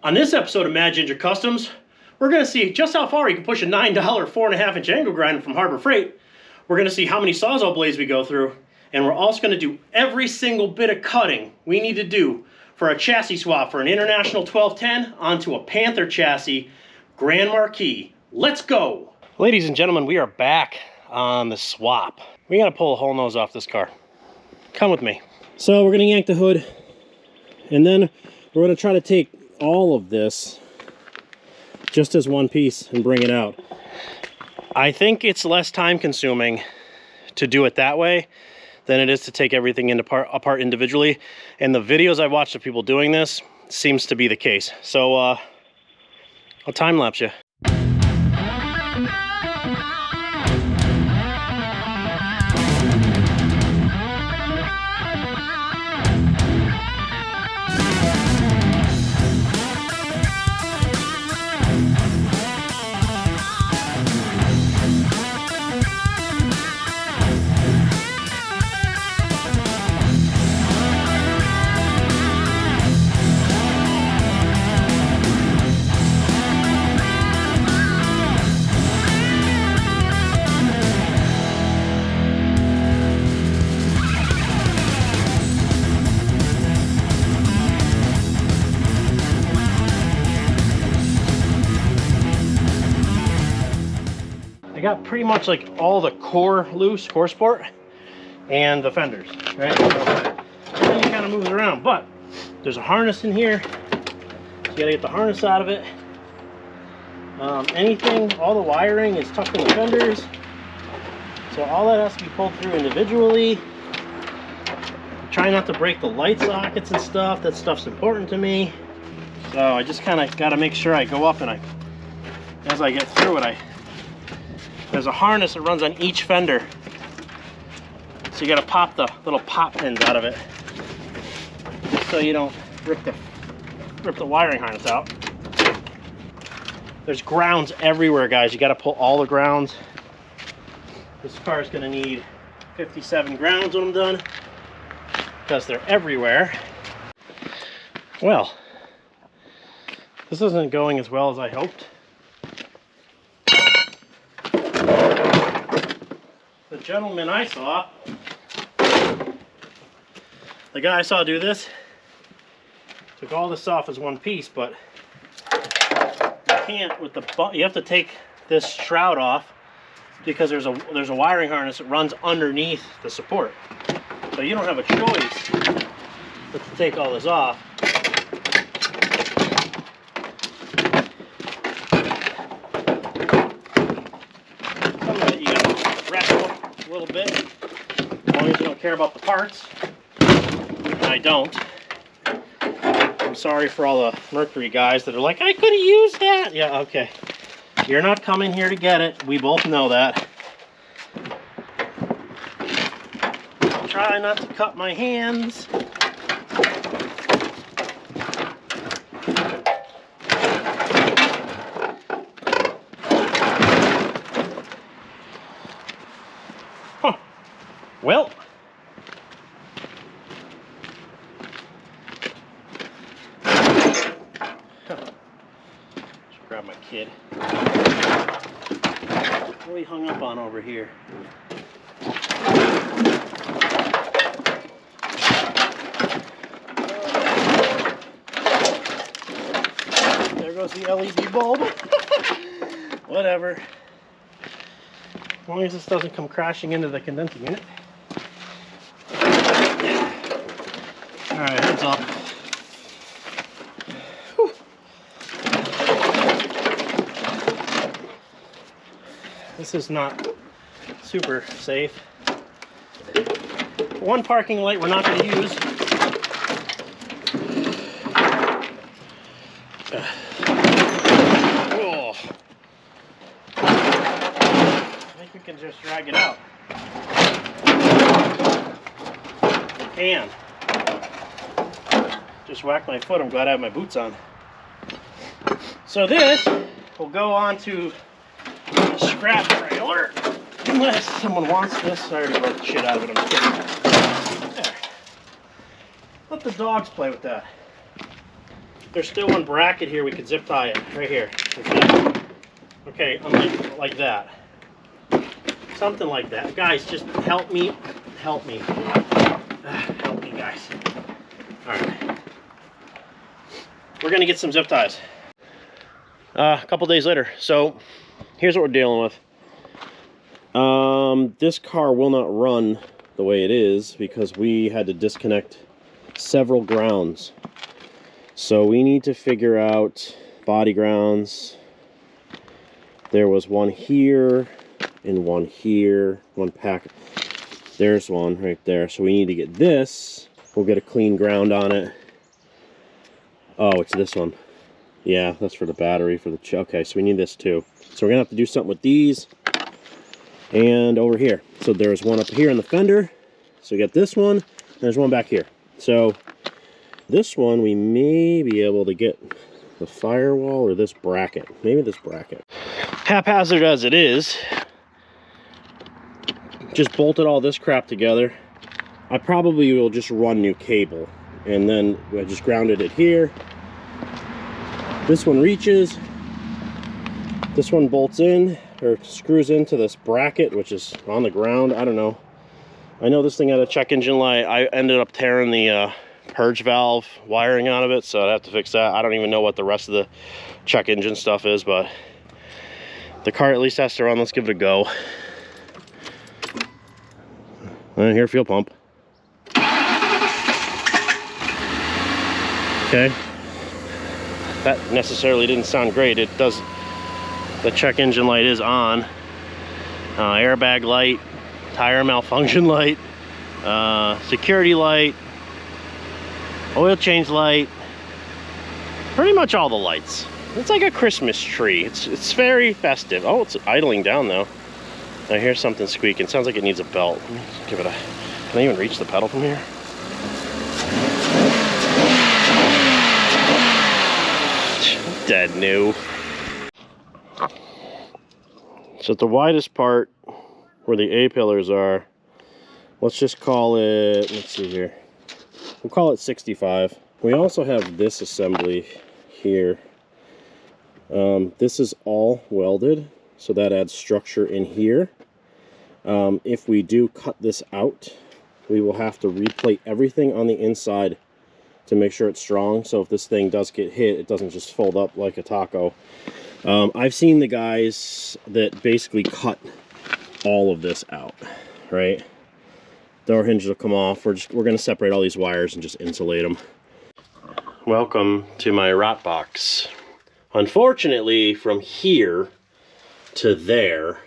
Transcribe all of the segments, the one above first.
On this episode of Mad Ginger Customs, we're going to see just how far you can push a $9 4.5-inch angle grinder from Harbor Freight. We're going to see how many Sawzall blades we go through, and we're also going to do every single bit of cutting we need to do for a chassis swap for an International 1210 onto a Panther chassis, Grand Marquis. Let's go! Ladies and gentlemen, we are back on the swap. We got to pull a whole nose off this car. Come with me. So we're going to yank the hood, and then we're going to try to take all of this just as one piece and bring it out. I think it's less time consuming to do it that way than it is to take everything apart individually, and the videos I watched of people doing this seems to be the case. So I'll time lapse you. I got pretty much like all the core loose, core sport, and the fenders, right? So everything kind of moves around, but there's a harness in here, so you gotta get the harness out of it. Anything, all the wiring is tucked in the fenders, so all that has to be pulled through individually. Try not to break the light sockets and stuff. That stuff's important to me. So I just kind of got to make sure I go up and as I get through it, there's a harness that runs on each fender. So you got to pop the little pop pins out of it, just so you don't rip the wiring harness out. There's grounds everywhere, guys. You got to pull all the grounds. This car is going to need 57 grounds when I'm done, because they're everywhere. Well, this isn't going as well as I hoped. The gentleman I saw, the guy I saw do this, took all this off as one piece, but you can't with you have to take this shroud off, because there's a wiring harness that runs underneath the support. So you don't have a choice but to take all this off. Some of it you gotta wrestle a little bit, as long as you don't care about the parts. And I don't. I'm sorry for all the Mercury guys that are like, I could have used that. Yeah, okay. You're not coming here to get it. We both know that. Try not to cut my hands. Huh. Well. Just grab my kid. What are we hung up on over here? There goes the LED bulb. Whatever. As long as this doesn't come crashing into the condensing unit. Alright, heads up. Whew. This is not super safe. One parking light we're not going to use. Oh. I think we can just drag it out. You can. Just whacked my foot. I'm glad I have my boots on. So this will go onto the scrap trailer. Unless someone wants this. I already broke the shit out of it. I'm just kidding. There. Let the dogs play with that. there's still one bracket here we could zip tie it, right here. Okay, like that. Something like that. Guys, just help me. Help me. Help me, guys. Alright. We're going to get some zip ties. A couple days later. So, here's what we're dealing with. This car will not run the way it is because we had to disconnect several grounds. So we need to figure out body grounds. There was one here and one here, one pack. There's one right there. So we need to get this. We'll get a clean ground on it. Oh, it's this one. Yeah, that's for the battery for the okay, so we need this too. So we're gonna have to do something with these and over here. So there's one up here in the fender. So we got this one, and there's one back here. So this one we may be able to get the firewall or this bracket. Maybe this bracket. Haphazard as it is, just bolted all this crap together. I probably will just run new cable, and then I just grounded it here. This one reaches, this one bolts in or screws into this bracket, which is on the ground. I don't know. I know this thing had a check engine light. I ended up tearing the purge valve wiring out of it, so I'd have to fix that. I don't even know what the rest of the check engine stuff is, but the car at least has to run. Let's give it a go. And here, fuel pump. Okay. That necessarily didn't sound great. It does. The check engine light is on. Airbag light, tire malfunction light, security light, oil change light, pretty much all the lights. It's like a Christmas tree. It's very festive. Oh, it's idling down though. I hear something squeaking. Sounds like it needs a belt. Let me give it a. Can I even reach the pedal from here? Dead new. So at the widest part where the A-pillars are, let's just call it, let's see here, we'll call it 65. We also have this assembly here. This is all welded, so that adds structure in here. If we do cut this out, we will have to replate everything on the inside to make sure it's strong, so if this thing does get hit, it doesn't just fold up like a taco. I've seen the guys that basically cut all of this out, right? Door hinges will come off. We're going to separate all these wires and just insulate them. Welcome to my rot box. Unfortunately, from here to there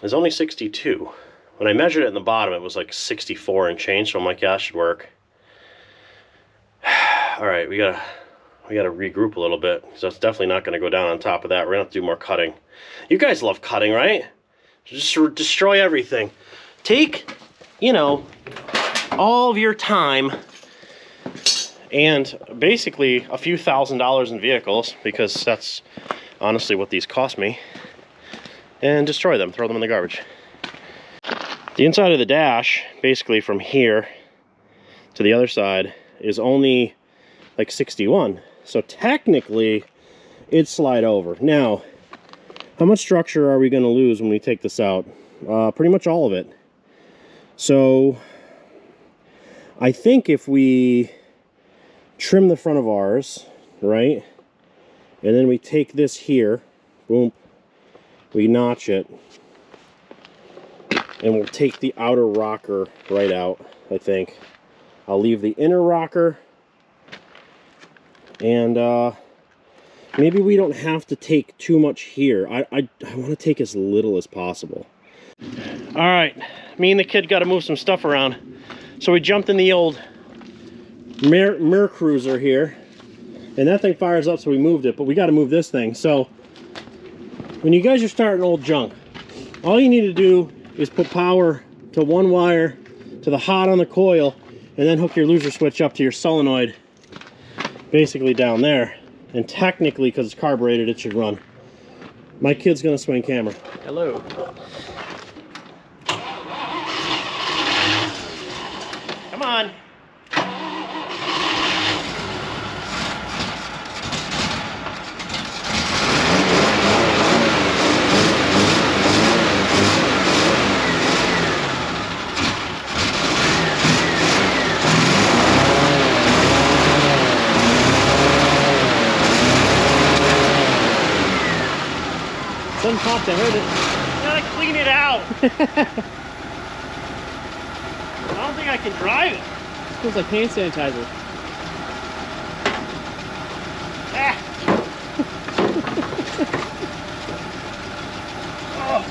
is only 62. When I measured it in the bottom, it was like 64 and change, so I'm like, yeah, that should work. All right, we gotta regroup a little bit, because that's definitely not gonna go down on top of that. We're gonna have to do more cutting. You guys love cutting, right? Just destroy everything. Take, you know, all of your time and basically a few $1,000s in vehicles, because that's honestly what these cost me, and destroy them, throw them in the garbage. The inside of the dash, basically from here to the other side, is only like 61. So technically, it'd slide over. Now, how much structure are we going to lose when we take this out? Pretty much all of it. So, I think if we trim the front of ours, right? And then we take this here, boom, we notch it, and we'll take the outer rocker right out, I think. I'll leave the inner rocker, and maybe we don't have to take too much here. I want to take as little as possible. All right, me and the kid got to move some stuff around. So we jumped in the old Mer Cruiser here, and that thing fires up, so we moved it, but we got to move this thing. So when you guys are starting old junk, all you need to do is put power to one wire to the hot on the coil, and then hook your loser switch up to your solenoid, basically down there. And technically, because it's carbureted, it should run. My kid's gonna swing camera. Hello. Come on. Doesn't pop, I heard it. You gotta clean it out. I don't think I can drive it. It smells like hand sanitizer. Ah. Oh.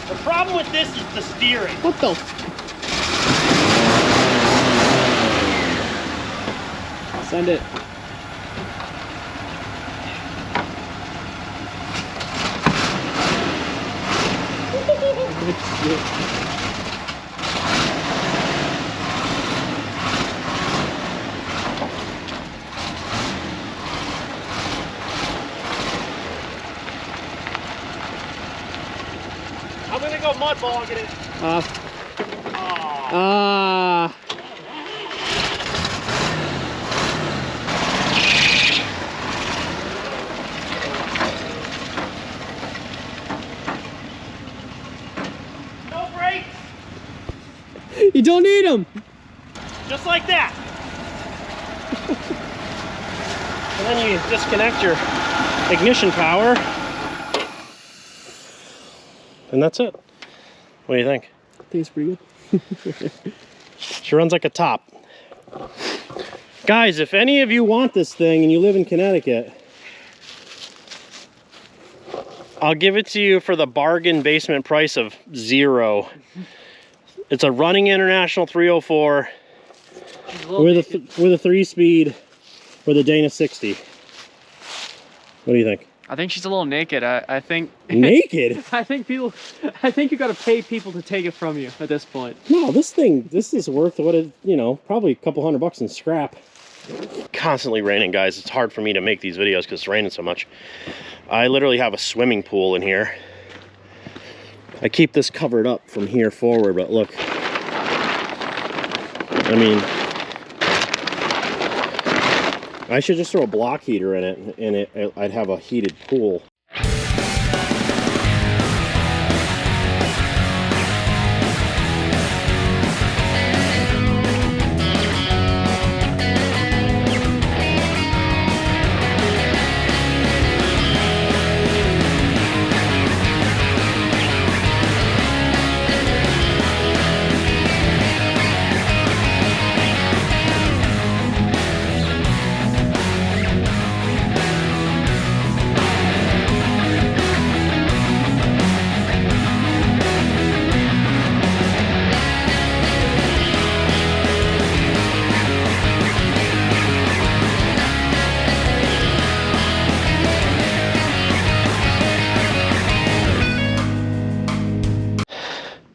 The problem with this is the steering. What the? Send it. I'm gonna go mud bogging it. No brakes. You don't need them. Just like that. And then you disconnect your ignition power. And that's it. What do you think? I think it's pretty good. She runs like a top. Guys, if any of you want this thing and you live in Connecticut, I'll give it to you for the bargain basement price of $0. It's a running International 304 with a 3-speed with a Dana 60. What do you think? I think she's a little naked. I think naked. I think you got to pay people to take it from you at this point. No, this is worth what it, you know, probably a couple $100 in scrap. Constantly raining, guys. It's hard for me to make these videos because it's raining so much. I literally have a swimming pool in here. I keep this covered up from here forward, but look. I mean, I should just throw a block heater in it, and I'd have a heated pool.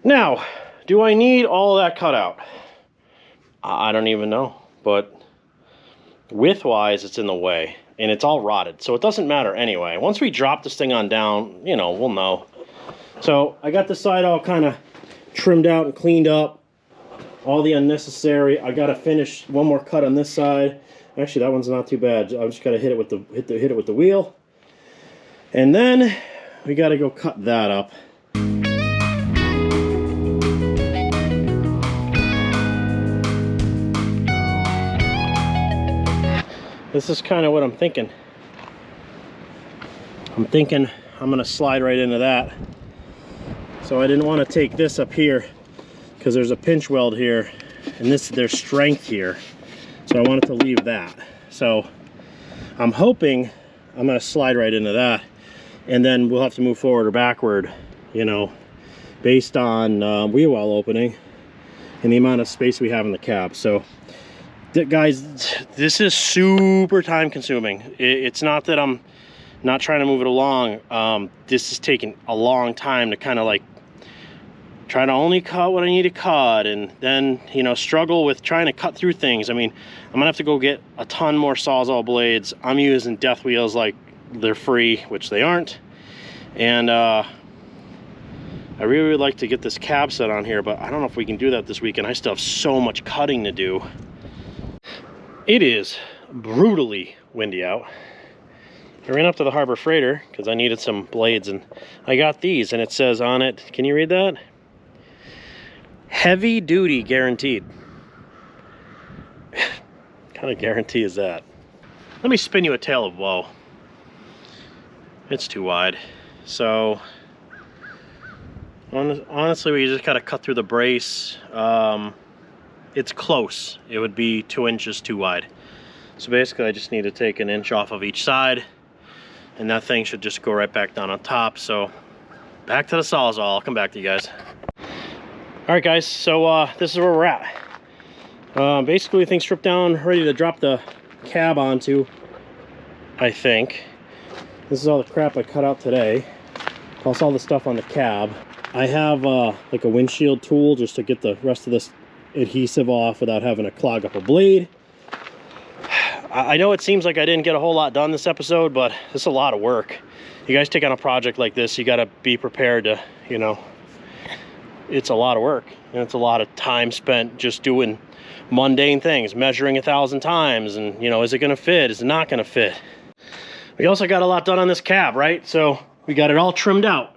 Now, do I need all of that cut out? I don't even know, but width-wise, it's in the way, and it's all rotted, so it doesn't matter anyway. Once we drop this thing on down, you know, we'll know. So I got this side all kind of trimmed out and cleaned up, all the unnecessary. I got to finish one more cut on this side. Actually, that one's not too bad. I just got to hit it with the wheel, and then we got to go cut that up. This is kind of what I'm thinking. I'm thinking I'm gonna slide right into that. So I didn't want to take this up here because there's a pinch weld here and there's strength here. So I wanted to leave that. So I'm hoping I'm gonna slide right into that, and then we'll have to move forward or backward, you know, based on wheel well opening and the amount of space we have in the cab. So guys, this is super time consuming. It's not that I'm not trying to move it along. This is taking a long time to kind of like try to only cut what I need to cut, and then, you know, struggle with trying to cut through things. I mean, I'm gonna have to go get a ton more Sawzall blades. I'm using death wheels like they're free, which they aren't. And I really would like to get this cab set on here, but I don't know if we can do that this weekend. I still have so much cutting to do. It is brutally windy out. I ran up to the Harbor Freighter because I needed some blades, and I got these, and it says on it, can you read that? Heavy duty guaranteed. What kind of guarantee is that? Let me spin you a tale of woe. It's too wide. So honestly, we just gotta cut through the brace. It's close. It would be 2 inches too wide. So basically I just need to take an inch off of each side, and that thing should just go right back down on top. So back to the Sawzall. I'll come back to you guys. All right guys, so this is where we're at. Basically things stripped down, ready to drop the cab onto, I think. This is all the crap I cut out today, plus all the stuff on the cab. I have like a windshield tool just to get the rest of this adhesive off without having to clog up a blade. I know it seems like I didn't get a whole lot done this episode, but it's a lot of work. You guys take on a project like this, you got to be prepared to, you know, it's a lot of work, and it's a lot of time spent just doing mundane things, measuring 1,000 times, and you know, is it going to fit, is it not going to fit. We also got a lot done on this cab, right? So we got it all trimmed out.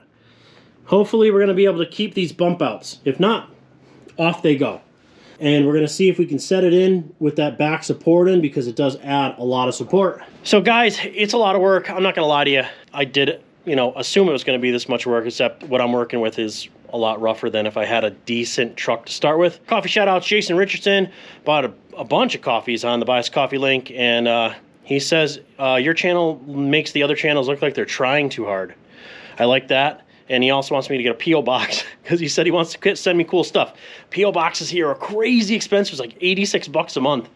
Hopefully we're going to be able to keep these bump outs. If not, off they go. And we're going to see if we can set it in with that back support in, because it does add a lot of support. So guys, it's a lot of work. I'm not going to lie to you. I did, you know, assume it was going to be this much work, except what I'm working with is a lot rougher than if I had a decent truck to start with. Coffee shout outs, Jason Richardson bought a bunch of coffees on the Buy Us Coffee link, and he says your channel makes the other channels look like they're trying too hard. I like that. And he also wants me to get a P.O. box because he said he wants to send me cool stuff. P.O. boxes here are crazy expensive. It's like 86 bucks a month.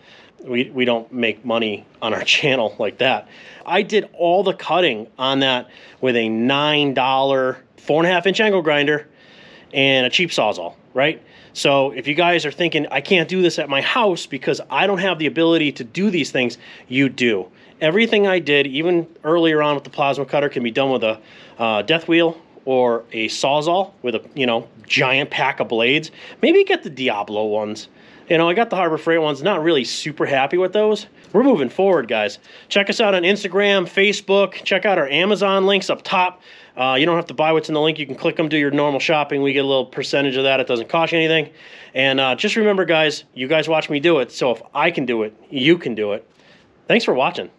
We don't make money on our channel like that. I did all the cutting on that with a $9 4.5-inch angle grinder and a cheap Sawzall, right? So if you guys are thinking, I can't do this at my house because I don't have the ability to do these things, you do. Everything I did, even earlier on with the plasma cutter, can be done with a death wheel or a Sawzall with a, you know, giant pack of blades. Maybe get the Diablo ones. You know, I got the Harbor Freight ones, not really super happy with those. We're moving forward, guys. Check us out on Instagram, Facebook. Check out our Amazon links up top. You don't have to buy what's in the link. You can click them, do your normal shopping. We get a little percentage of that. It doesn't cost you anything. And just remember, guys, you guys watch me do it. So if I can do it, you can do it. Thanks for watching.